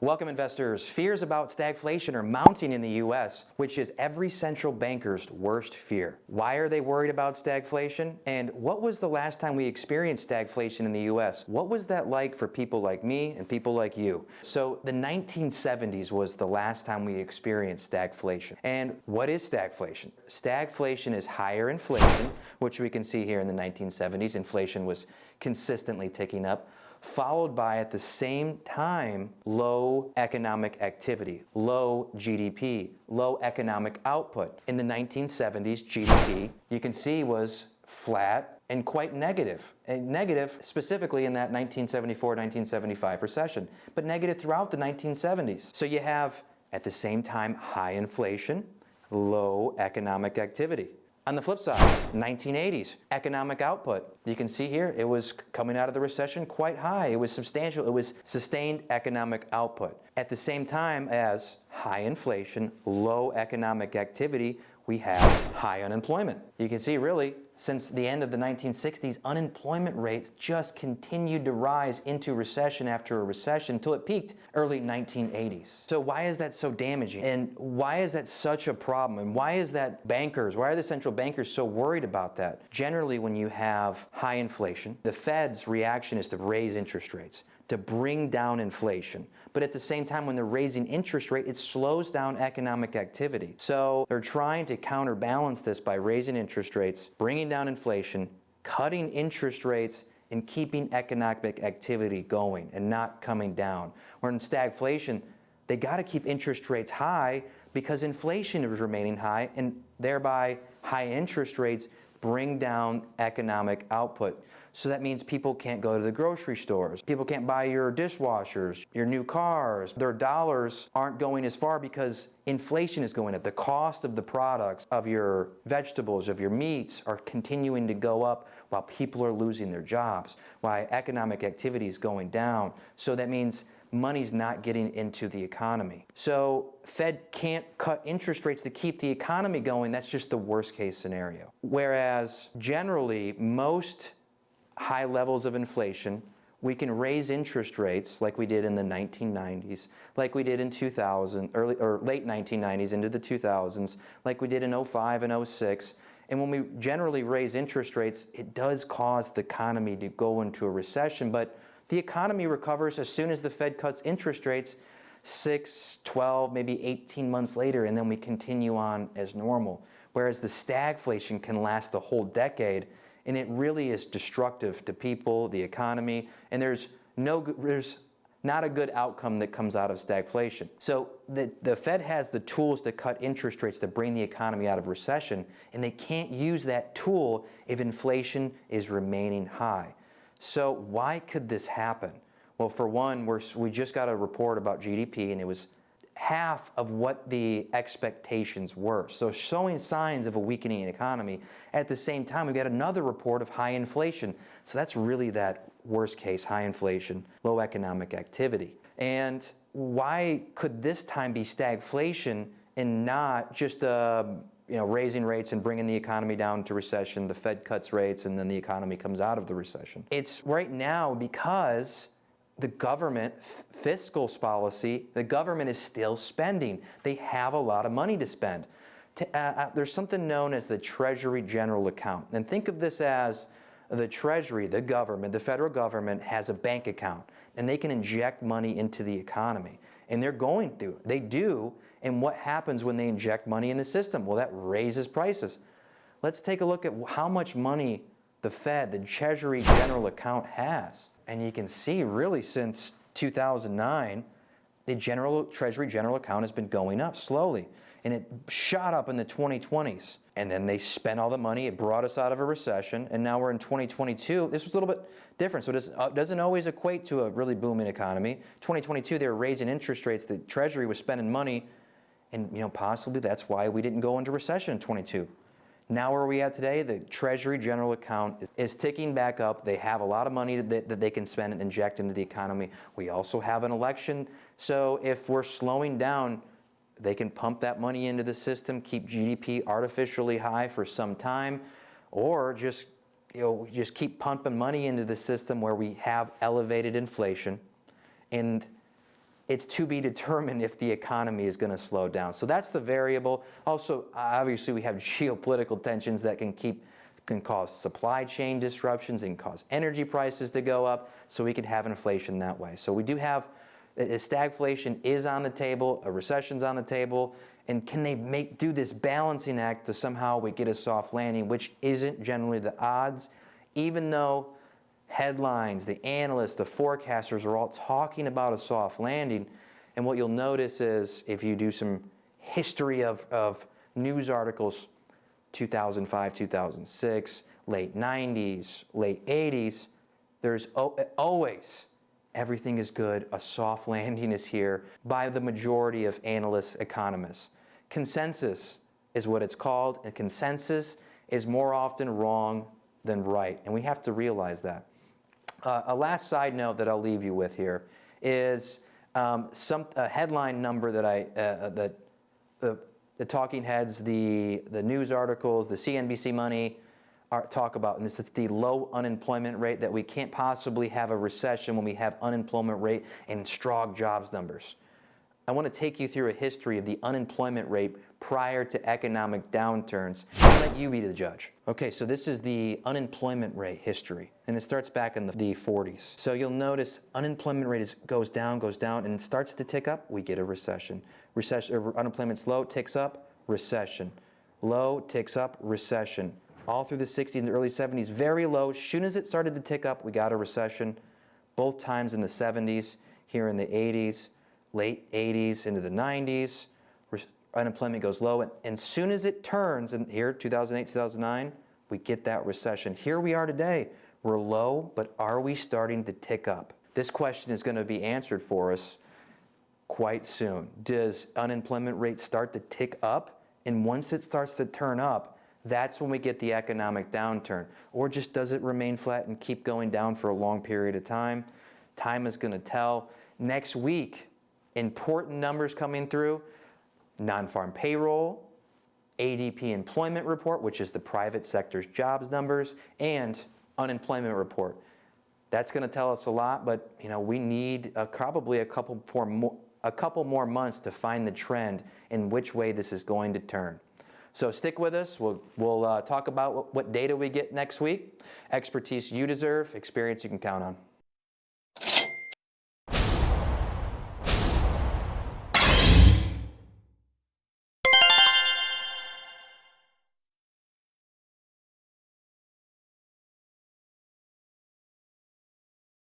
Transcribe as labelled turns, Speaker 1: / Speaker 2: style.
Speaker 1: Welcome investors. Fears about stagflation are mounting in the U.S., which is every central banker's worst fear. Why are they worried about stagflation? And what was the last time we experienced stagflation in the U.S.? What was that like for people like me and people like you? So the 1970s was the last time we experienced stagflation. And what is stagflation? Stagflation is higher inflation, which we can see here in the 1970s. Inflation was consistently ticking up, followed by, at the same time, low economic activity, low GDP, low economic output. In the 1970s, GDP, you can see, was flat and quite negative. And negative specifically in that 1974-1975 recession, but negative throughout the 1970s. So you have, at the same time, high inflation, low economic activity. On the flip side, 1980s, economic output. You can see here, it was coming out of the recession quite high. It was substantial. It was sustained economic output. At the same time as high inflation, low economic activity, we have high unemployment. You can see really, since the end of the 1960s, unemployment rates just continued to rise into recession after a recession until it peaked early 1980s. So why is that so damaging? And why is that such a problem? And why is that why are the central bankers so worried about that? Generally, when you have high inflation, the Fed's reaction is to raise interest rates, to bring down inflation. But at the same time, when they're raising interest rate, it slows down economic activity. So they're trying to counterbalance this by raising interest rates, bringing down inflation, cutting interest rates, and keeping economic activity going and not coming down. Where in stagflation, they got to keep interest rates high because inflation is remaining high, and thereby high interest rates bring down economic output. So that means people can't go to the grocery stores. People can't buy your dishwashers, your new cars. Their dollars aren't going as far because inflation is going up. The cost of the products, of your vegetables, of your meats are continuing to go up while people are losing their jobs, while economic activity is going down. So that means money's not getting into the economy. So Fed can't cut interest rates to keep the economy going. That's just the worst case scenario. Whereas generally, most high levels of inflation, we can raise interest rates like we did in the 1990s, like we did in 2000, late 1990s into the 2000s, like we did in 05 and 06. And when we generally raise interest rates, it does cause the economy to go into a recession, but the economy recovers as soon as the Fed cuts interest rates 6, 12, maybe 18 months later, and then we continue on as normal. Whereas the stagflation can last a whole decade, and it really is destructive to people, the economy, and there's not a good outcome that comes out of stagflation. So the Fed has the tools to cut interest rates to bring the economy out of recession, and they can't use that tool if inflation is remaining high. So why could this happen? Well, for one, we just got a report about GDP, and it was half of what the expectations were. So showing signs of a weakening economy. At the same time, we got another report of high inflation. So that's really that worst case, high inflation, low economic activity. And why could this time be stagflation and not just raising rates and bringing the economy down to recession, the Fed cuts rates, and then the economy comes out of the recession? It's right now because the government, fiscal policy, the government is still spending. They have a lot of money to spend. There's something known as the Treasury General Account. And think of this as the Treasury, the government, the federal government has a bank account, and they can inject money into the economy. And they do. And what happens when they inject money in the system? Well, that raises prices. Let's take a look at how much money the Fed, the Treasury General Account, has. And you can see really since 2009, the Treasury General Account has been going up slowly. And it shot up in the 2020s. And then they spent all the money. It brought us out of a recession. And now we're in 2022. This was a little bit different. So it doesn't always equate to a really booming economy. 2022, they were raising interest rates. The Treasury was spending money. And possibly that's why we didn't go into recession in 22. Now where are we at today? The Treasury General Account is ticking back up. They have a lot of money that they can spend and inject into the economy. We also have an election. So if we're slowing down, they can pump that money into the system, keep GDP artificially high for some time, or just keep pumping money into the system where we have elevated inflation. And it's to be determined if the economy is going to slow down. So that's the variable. Also, obviously, we have geopolitical tensions that can cause supply chain disruptions and cause energy prices to go up, so we could have inflation that way. So we do have, stagflation is on the table, a recession's on the table, and can they do this balancing act to somehow we get a soft landing, which isn't generally the odds, even though headlines, the analysts, the forecasters are all talking about a soft landing. And what you'll notice is, if you do some history of news articles, 2005, 2006, late 90s, late 80s, there's always, everything is good, a soft landing is here by the majority of analysts, economists. Consensus is what it's called, and consensus is more often wrong than right, and we have to realize that. A last side note that I'll leave you with here is a headline number that the talking heads, the news articles, the CNBC money talk about, and this is the low unemployment rate, that we can't possibly have a recession when we have unemployment rate and strong jobs numbers. I want to take you through a history of the unemployment rate prior to economic downturns. I'll let you be the judge. Okay, so this is the unemployment rate history, and it starts back in the 40s. So you'll notice unemployment rate goes down, and it starts to tick up, we get a recession. Unemployment's low, ticks up, recession. Low, ticks up, recession. All through the 60s and the early 70s, very low. As soon as it started to tick up, we got a recession. Both times in the 70s, here in the 80s, late 80s into the 90s, unemployment goes low. And as soon as it turns, and here, 2008, 2009, we get that recession. Here we are today. We're low, but are we starting to tick up? This question is going to be answered for us quite soon. Does unemployment rate start to tick up? And once it starts to turn up, that's when we get the economic downturn. Or just does it remain flat and keep going down for a long period of time? Time is going to tell. Next week, important numbers coming through: non-farm payroll, ADP employment report, which is the private sector's jobs numbers, and unemployment report. That's going to tell us a lot, but we need probably a couple more months to find the trend in which way this is going to turn. So stick with us. We'll talk about what data we get next week. Expertise you deserve, experience you can count on.